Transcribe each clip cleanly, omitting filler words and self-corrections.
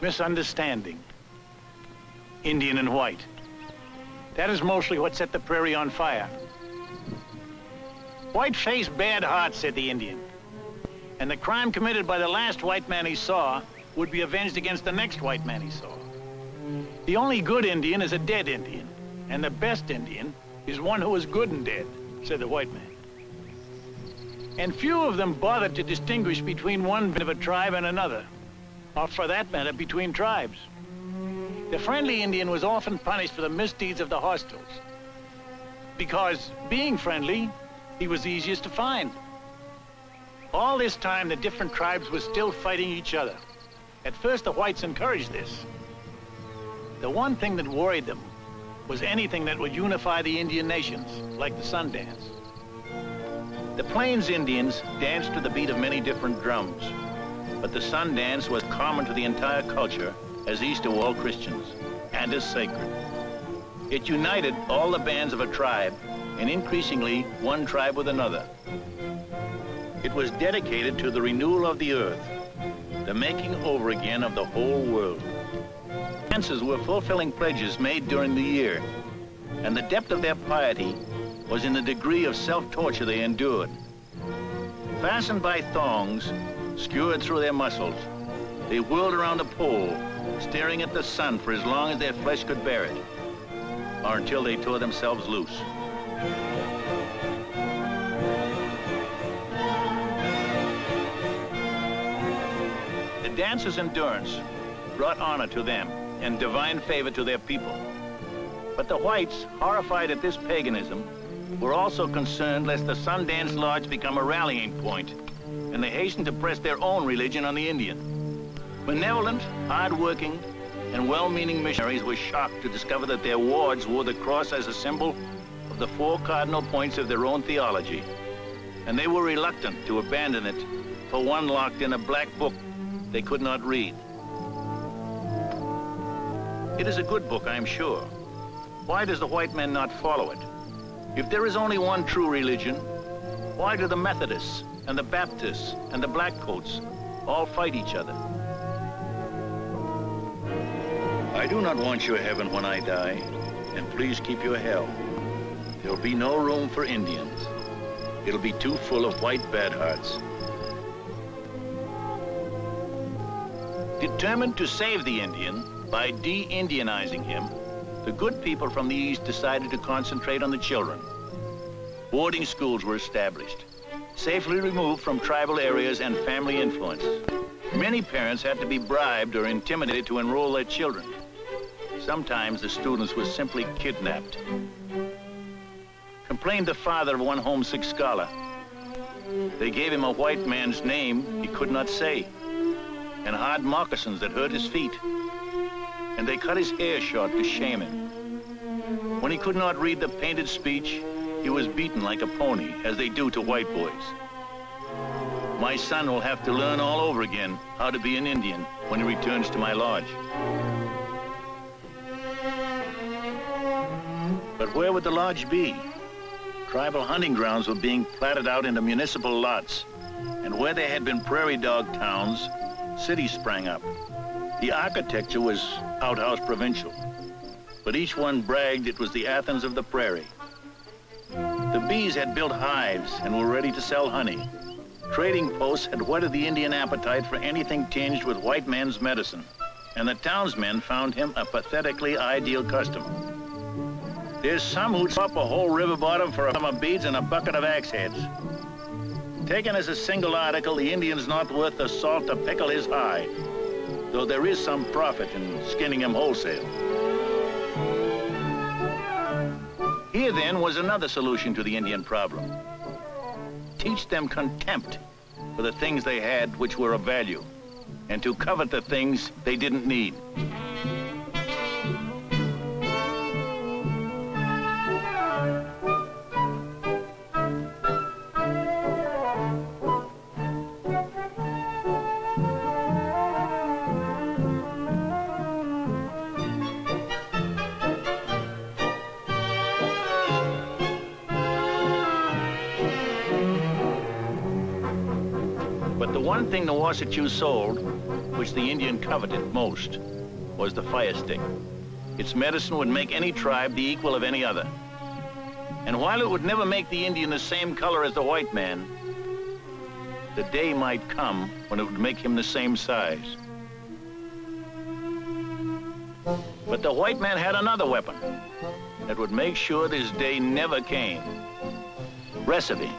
misunderstanding. Indian and white. That is mostly what set the prairie on fire. White face, bad heart, said the Indian. And the crime committed by the last white man he saw would be avenged against the next white man he saw. The only good Indian is a dead Indian, and the best Indian is one who is good and dead, said the white man. And few of them bothered to distinguish between one bit of a tribe and another, or for that matter, between tribes. The friendly Indian was often punished for the misdeeds of the hostiles, because being friendly, he was easiest to find. All this time, the different tribes were still fighting each other. At first, the whites encouraged this. The one thing that worried them was anything that would unify the Indian nations, like the sun dance. The Plains Indians danced to the beat of many different drums, but the sun dance was common to the entire culture as Easter to all Christians, and as sacred. It united all the bands of a tribe, and increasingly one tribe with another. It was dedicated to the renewal of the earth, the making over again of the whole world. Dances were fulfilling pledges made during the year, and the depth of their piety was in the degree of self-torture they endured. Fastened by thongs, skewered through their muscles, they whirled around a pole, staring at the sun for as long as their flesh could bear it, or until they tore themselves loose. The dancers' endurance brought honor to them and divine favor to their people. But the whites, horrified at this paganism, were also concerned lest the Sundance Lodge become a rallying point, and they hastened to press their own religion on the Indian. Benevolent, hard-working, and well-meaning missionaries were shocked to discover that their wards wore the cross as a symbol of the 4 cardinal points of their own theology, and they were reluctant to abandon it for one locked in a black book they could not read. It is a good book, I am sure. Why does the white man not follow it? If there is only one true religion, why do the Methodists and the Baptists and the Blackcoats all fight each other? I do not want your heaven when I die, and please keep your hell. There'll be no room for Indians. It'll be too full of white bad hearts. Determined to save the Indian by de-Indianizing him, the good people from the East decided to concentrate on the children. Boarding schools were established, safely removed from tribal areas and family influence. Many parents had to be bribed or intimidated to enroll their children. Sometimes the students were simply kidnapped. Complained the father of one homesick scholar. They gave him a white man's name he could not say, and hard moccasins that hurt his feet. And they cut his hair short to shame him. When he could not read the painted speech, he was beaten like a pony, as they do to white boys. My son will have to learn all over again how to be an Indian when he returns to my lodge. But where would the lodge be? Tribal hunting grounds were being platted out into municipal lots, and where there had been prairie dog towns, cities sprang up. The architecture was outhouse provincial, but each one bragged it was the Athens of the prairie. The bees had built hives and were ready to sell honey. Trading posts had whetted the Indian appetite for anything tinged with white man's medicine, and the townsmen found him a pathetically ideal customer. There's some who'd swap a whole river bottom for a sum of beads and a bucket of axe heads. Taken as a single article, the Indian's not worth the salt to pickle his hide, though there is some profit in skinning him wholesale. Here, then, was another solution to the Indian problem. Teach them contempt for the things they had which were of value, and to covet the things they didn't need. But the one thing the Wasatchews sold which the Indian coveted most was the fire stick. Its medicine would make any tribe the equal of any other. And while it would never make the Indian the same color as the white man, the day might come when it would make him the same size. But the white man had another weapon that would make sure this day never came. Recipe.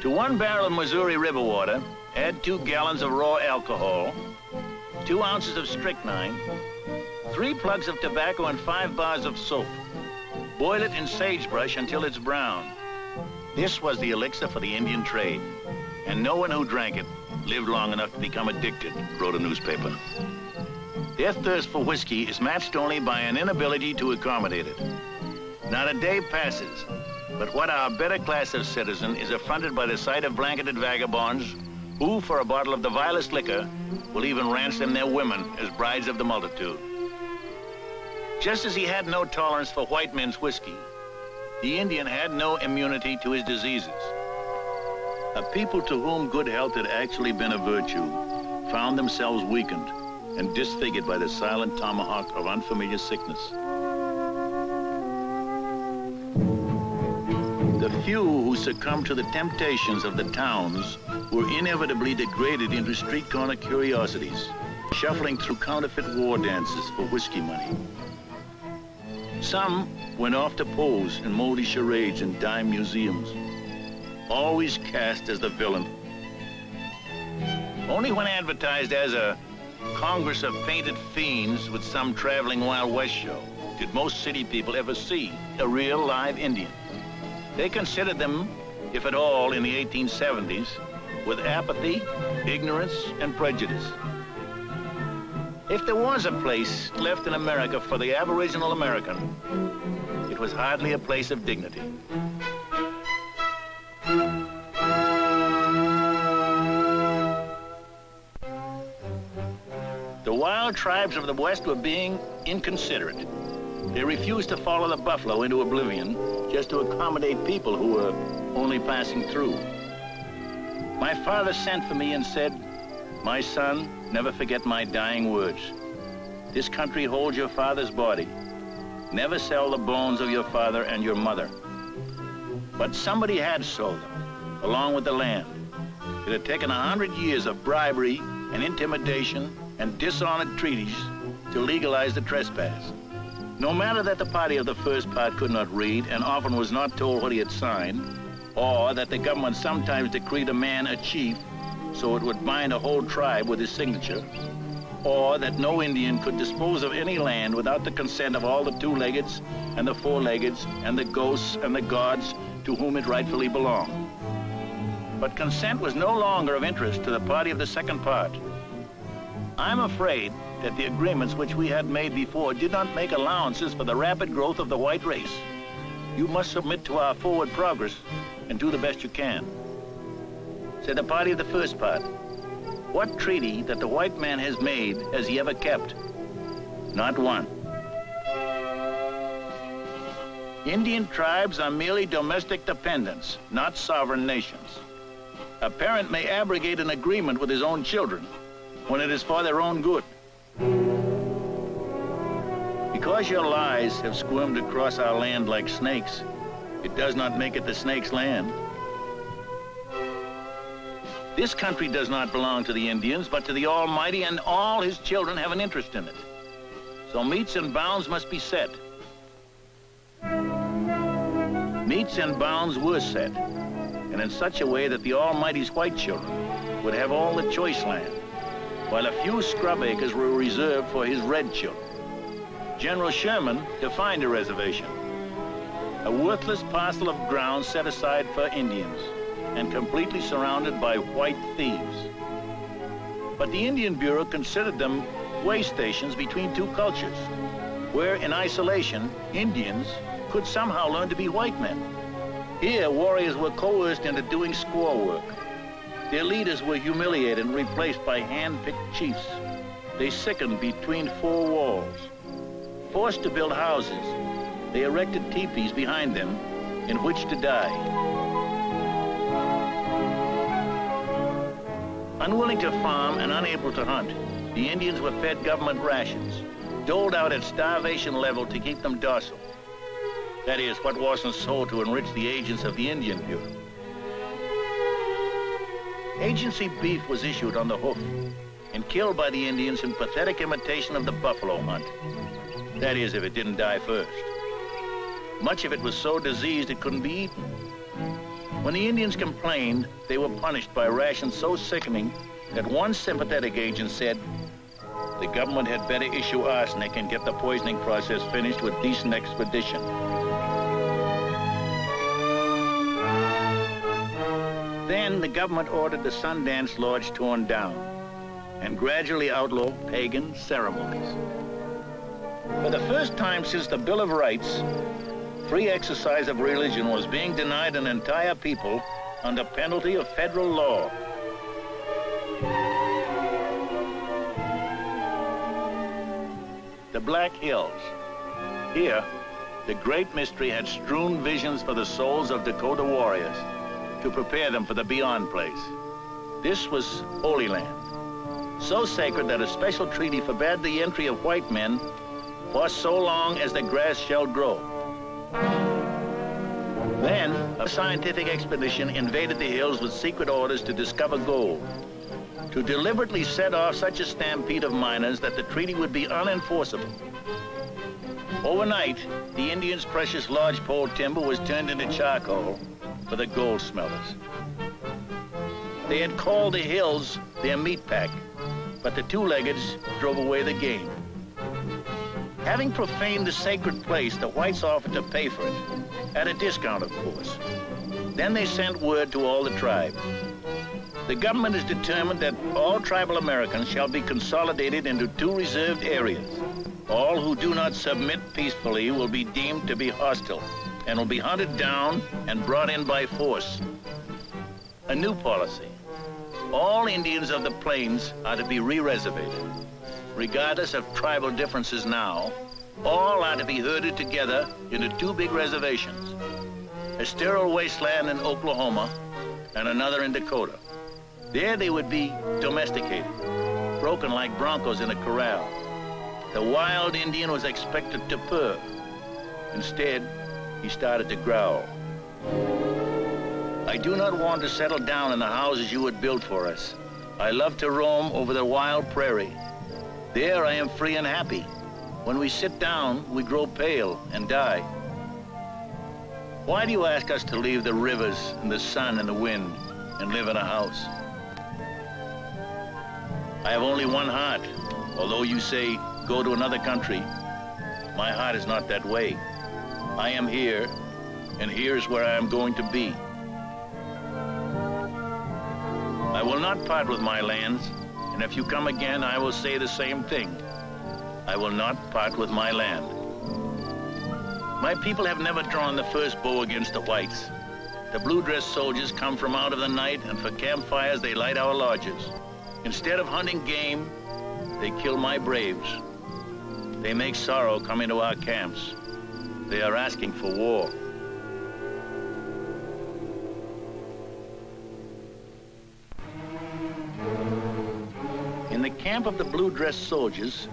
To 1 barrel of Missouri River water, add 2 gallons of raw alcohol, 2 ounces of strychnine, 3 plugs of tobacco, and 5 bars of soap. Boil it in sagebrush until it's brown. This was the elixir for the Indian trade, and no one who drank it lived long enough to become addicted, wrote a newspaper. Their thirst for whiskey is matched only by an inability to accommodate it. Not a day passes but what our better class of citizen is affronted by the sight of blanketed vagabonds who, for a bottle of the vilest liquor, will even ransom their women as brides of the multitude. Just as he had no tolerance for white men's whiskey, the Indian had no immunity to his diseases. A people to whom good health had actually been a virtue found themselves weakened and disfigured by the silent tomahawk of unfamiliar sickness. The few who succumbed to the temptations of the towns were inevitably degraded into street corner curiosities, shuffling through counterfeit war dances for whiskey money. Some went off to pose in moldy charades in dime museums, always cast as the villain. Only when advertised as a Congress of painted fiends with some traveling Wild West show did most city people ever see a real live Indian. They considered them, if at all, in the 1870s, with apathy, ignorance, and prejudice. If there was a place left in America for the Aboriginal American, it was hardly a place of dignity. The wild tribes of the West were being inconsiderate. They refused to follow the buffalo into oblivion just to accommodate people who were only passing through. My father sent for me and said, "My son, never forget my dying words. This country holds your father's body. Never sell the bones of your father and your mother." But somebody had sold them, along with the land. It had taken 100 years of bribery and intimidation and dishonored treaties to legalize the trespass. No matter that the party of the first part could not read and often was not told what he had signed, or that the government sometimes decreed a man a chief so it would bind a whole tribe with his signature, or that no Indian could dispose of any land without the consent of all the two-leggeds and the four-leggeds and the ghosts and the gods to whom it rightfully belonged. But consent was no longer of interest to the party of the second part. I'm afraid that the agreements which we had made before did not make allowances for the rapid growth of the white race. You must submit to our forward progress and do the best you can. Said the party of the first part, what treaty that the white man has made has he ever kept? Not one. Indian tribes are merely domestic dependents, not sovereign nations. A parent may abrogate an agreement with his own children when it is for their own good. Because your lies have squirmed across our land like snakes, it does not make it the snake's land. This country does not belong to the Indians, but to the Almighty, and all his children have an interest in it. So metes and bounds must be set. Metes and bounds were set, and in such a way that the Almighty's white children would have all the choice land, while a few scrub acres were reserved for his red children. General Sherman defined a reservation, a worthless parcel of ground set aside for Indians and completely surrounded by white thieves. But the Indian Bureau considered them way stations between two cultures, where in isolation, Indians could somehow learn to be white men. Here, warriors were coerced into doing squaw work. Their leaders were humiliated and replaced by hand-picked chiefs. They sickened between four walls. Forced to build houses, they erected teepees behind them in which to die. Unwilling to farm and unable to hunt, the Indians were fed government rations, doled out at starvation level to keep them docile. That is, what wasn't sold to enrich the agents of the Indian Bureau. Agency beef was issued on the hoof and killed by the Indians in pathetic imitation of the buffalo hunt. That is, if it didn't die first. Much of it was so diseased it couldn't be eaten. When the Indians complained, they were punished by rations so sickening that one sympathetic agent said, the government had better issue arsenic and get the poisoning process finished with decent expedition. Then the government ordered the Sundance Lodge torn down and gradually outlawed pagan ceremonies. For the first time since the Bill of Rights, free exercise of religion was being denied an entire people under penalty of federal law. The Black Hills. Here, the great mystery had strewn visions for the souls of Dakota warriors to prepare them for the beyond place. This was Holy Land, so sacred that a special treaty forbade the entry of white men for so long as the grass shall grow. Then, a scientific expedition invaded the hills with secret orders to discover gold, to deliberately set off such a stampede of miners that the treaty would be unenforceable. Overnight, the Indians' precious lodgepole timber was turned into charcoal for the gold smelters. They had called the hills their meat pack, but the two-leggeds drove away the game. Having profaned the sacred place, the whites offered to pay for it, at a discount, of course. Then they sent word to all the tribes. The government is determined that all tribal Americans shall be consolidated into 2 reserved areas. All who do not submit peacefully will be deemed to be hostile and will be hunted down and brought in by force. A new policy. All Indians of the plains are to be re-reservated. Regardless of tribal differences now, all are to be herded together into 2 big reservations. A sterile wasteland in Oklahoma and another in Dakota. There they would be domesticated, broken like broncos in a corral. The wild Indian was expected to purr. Instead, he started to growl. I do not want to settle down in the houses you would build for us. I love to roam over the wild prairie. There I am free and happy. When we sit down, we grow pale and die. Why do you ask us to leave the rivers and the sun and the wind and live in a house? I have only one heart. Although you say, go to another country, my heart is not that way. I am here, and here is where I am going to be. I will not part with my lands, and if you come again, I will say the same thing. I will not part with my land. My people have never drawn the first bow against the whites. The blue-dress soldiers come from out of the night, and for campfires they light our lodges. Instead of hunting game, they kill my braves. They make sorrow come into our camps. They are asking for war. In the camp of the blue-dress soldiers,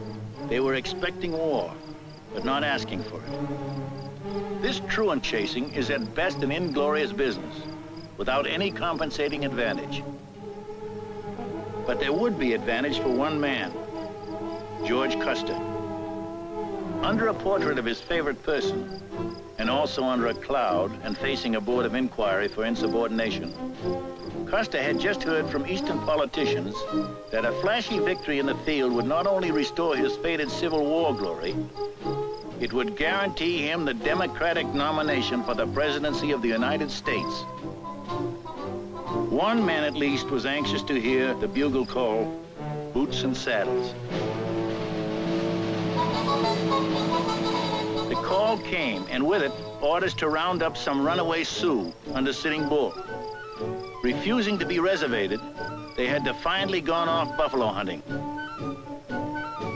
they were expecting war, but not asking for it. This truant chasing is at best an inglorious business, without any compensating advantage. But there would be advantage for one man, George Custer. Under a portrait of his favorite person, and also under a cloud and facing a board of inquiry for insubordination, Custer had just heard from Eastern politicians that a flashy victory in the field would not only restore his faded Civil War glory, it would guarantee him the Democratic nomination for the presidency of the United States. One man at least was anxious to hear the bugle call, boots and saddles. The call came, and with it, orders to round up some runaway Sioux under Sitting Bull. Refusing to be reservated, they had defiantly gone off buffalo hunting.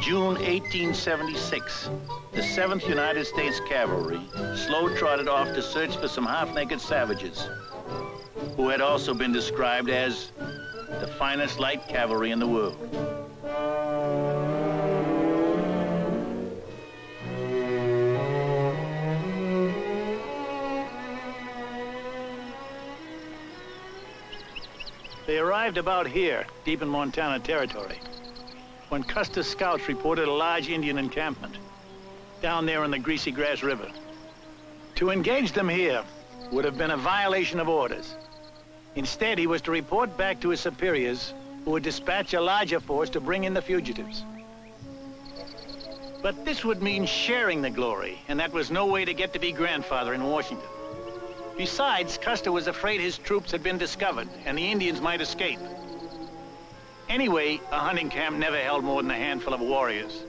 June 1876, the 7th United States Cavalry slow-trotted off to search for some half-naked savages, who had also been described as the finest light cavalry in the world. They arrived about here, deep in Montana territory, when Custer's scouts reported a large Indian encampment down there in the Greasy Grass River. To engage them here would have been a violation of orders. Instead, he was to report back to his superiors, who would dispatch a larger force to bring in the fugitives. But this would mean sharing the glory, and that was no way to get to be grandfather in Washington. Besides, Custer was afraid his troops had been discovered, and the Indians might escape. Anyway, a hunting camp never held more than a handful of warriors.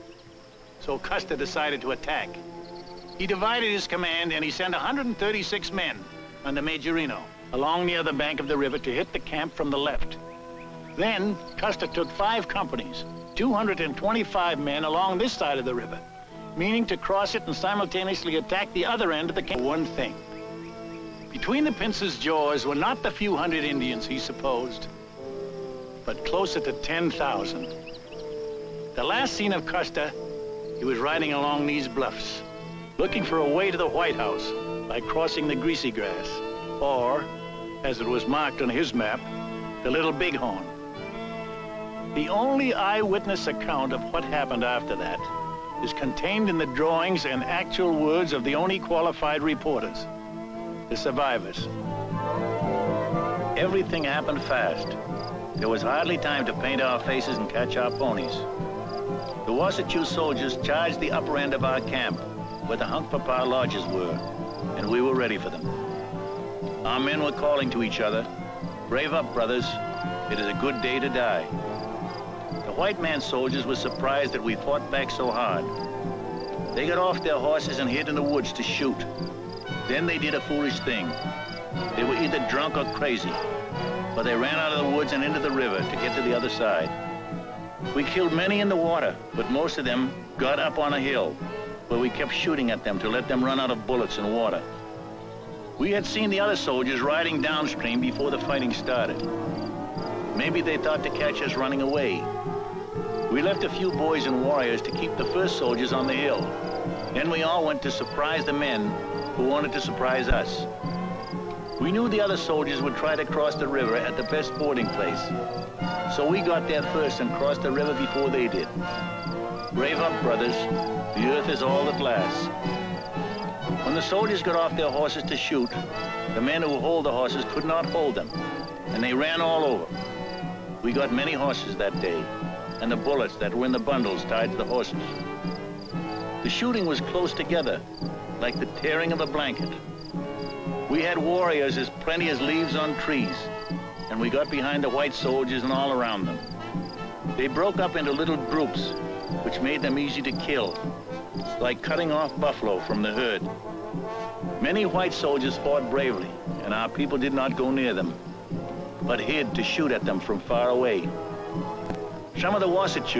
So Custer decided to attack. He divided his command, and he sent 136 men under Majorino along near the bank of the river to hit the camp from the left. Then, Custer took 5 companies, 225 men along this side of the river, meaning to cross it and simultaneously attack the other end of the camp. One thing. Between the pincer's jaws were not the few hundred Indians he supposed, but closer to 10,000. The last seen of Custer, he was riding along these bluffs, looking for a way to the White House by crossing the Greasy Grass, or, as it was marked on his map, the Little Bighorn. The only eyewitness account of what happened after that is contained in the drawings and actual words of the only qualified reporters, the survivors. Everything happened fast. There was hardly time to paint our faces and catch our ponies. The Wasatch soldiers charged the upper end of our camp, where the Hunkpapa lodges were, and we were ready for them. Our men were calling to each other, "Brave up, brothers. It is a good day to die." The white man soldiers were surprised that we fought back so hard. They got off their horses and hid in the woods to shoot. Then they did a foolish thing. They were either drunk or crazy, but they ran out of the woods and into the river to get to the other side. We killed many in the water, but most of them got up on a hill, where we kept shooting at them to let them run out of bullets and water. We had seen the other soldiers riding downstream before the fighting started. Maybe they thought to catch us running away. We left a few boys and warriors to keep the first soldiers on the hill. Then we all went to surprise the men who wanted to surprise us. We knew the other soldiers would try to cross the river at the best boarding place. So we got there first and crossed the river before they did. Brave up, brothers. The earth is all that lasts. When the soldiers got off their horses to shoot, the men who hold the horses could not hold them, and they ran all over. We got many horses that day, and the bullets that were in the bundles tied to the horses. The shooting was close together, like the tearing of a blanket. We had warriors as plenty as leaves on trees, and we got behind the white soldiers and all around them. They broke up into little groups, which made them easy to kill, like cutting off buffalo from the herd. Many white soldiers fought bravely, and our people did not go near them, but hid to shoot at them from far away. Some of the Wasatch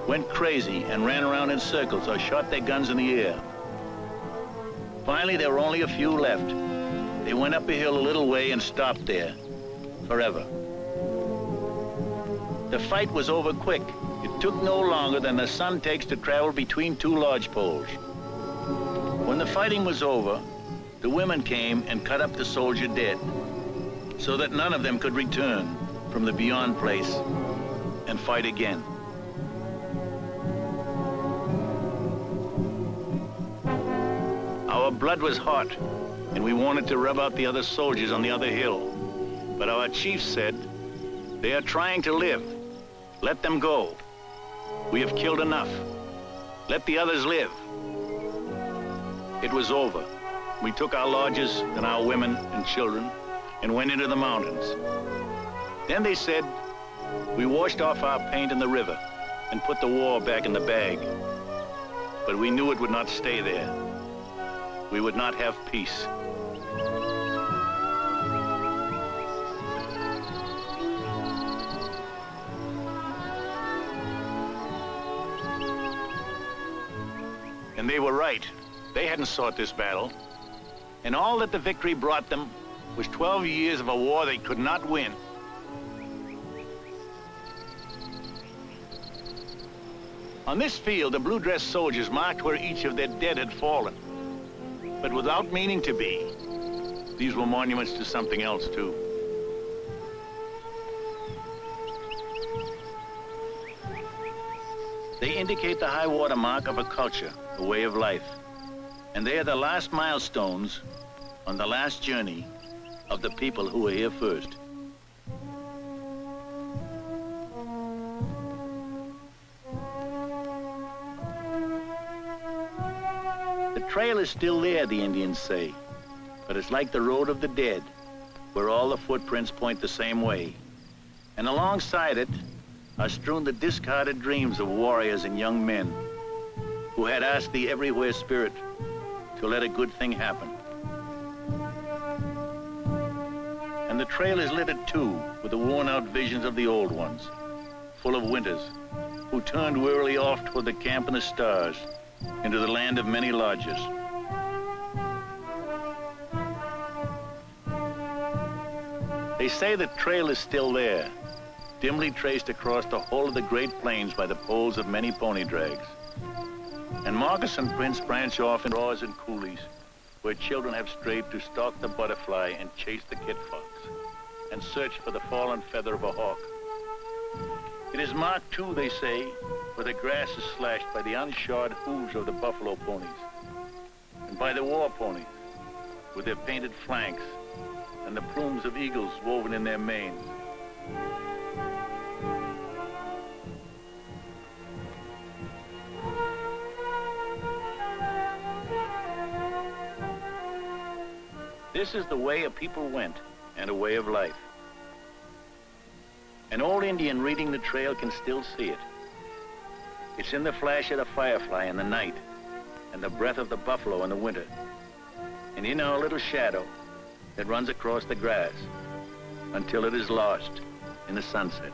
went crazy and ran around in circles or shot their guns in the air. Finally, there were only a few left. They went up a hill a little way and stopped there, forever. The fight was over quick. It took no longer than the sun takes to travel between 2 lodge poles. When the fighting was over, the women came and cut up the soldier dead, so that none of them could return from the beyond place and fight again. Our blood was hot, and we wanted to rub out the other soldiers on the other hill. But our chief said, "They are trying to live. Let them go. We have killed enough. Let the others live." It was over. We took our lodges and our women and children and went into the mountains. Then they said, we washed off our paint in the river and put the war back in the bag. But we knew it would not stay there. We would not have peace. And they were right. They hadn't sought this battle. And all that the victory brought them was 12 years of a war they could not win. On this field, the blue-dressed soldiers marked where each of their dead had fallen. But without meaning to be, these were monuments to something else, too. They indicate the high water mark of a culture, a way of life. And they are the last milestones on the last journey of the people who were here first. The trail is still there, the Indians say, but it's like the road of the dead, where all the footprints point the same way. And alongside it are strewn the discarded dreams of warriors and young men who had asked the everywhere spirit to let a good thing happen. And the trail is littered too with the worn-out visions of the old ones, full of winters, who turned wearily off toward the camp in the stars, into the land of many lodges. They say the trail is still there, dimly traced across the whole of the Great Plains by the poles of many pony drags. And moccasin prints branch off in draws and coulees, where children have strayed to stalk the butterfly and chase the kit fox, and search for the fallen feather of a hawk. It is marked, too, they say, where the grass is slashed by the unshod hooves of the buffalo ponies, and by the war ponies, with their painted flanks and the plumes of eagles woven in their manes. This is the way a people went, and a way of life. An old Indian reading the trail can still see it. It's in the flash of the firefly in the night, and the breath of the buffalo in the winter, and in our little shadow that runs across the grass until it is lost in the sunset.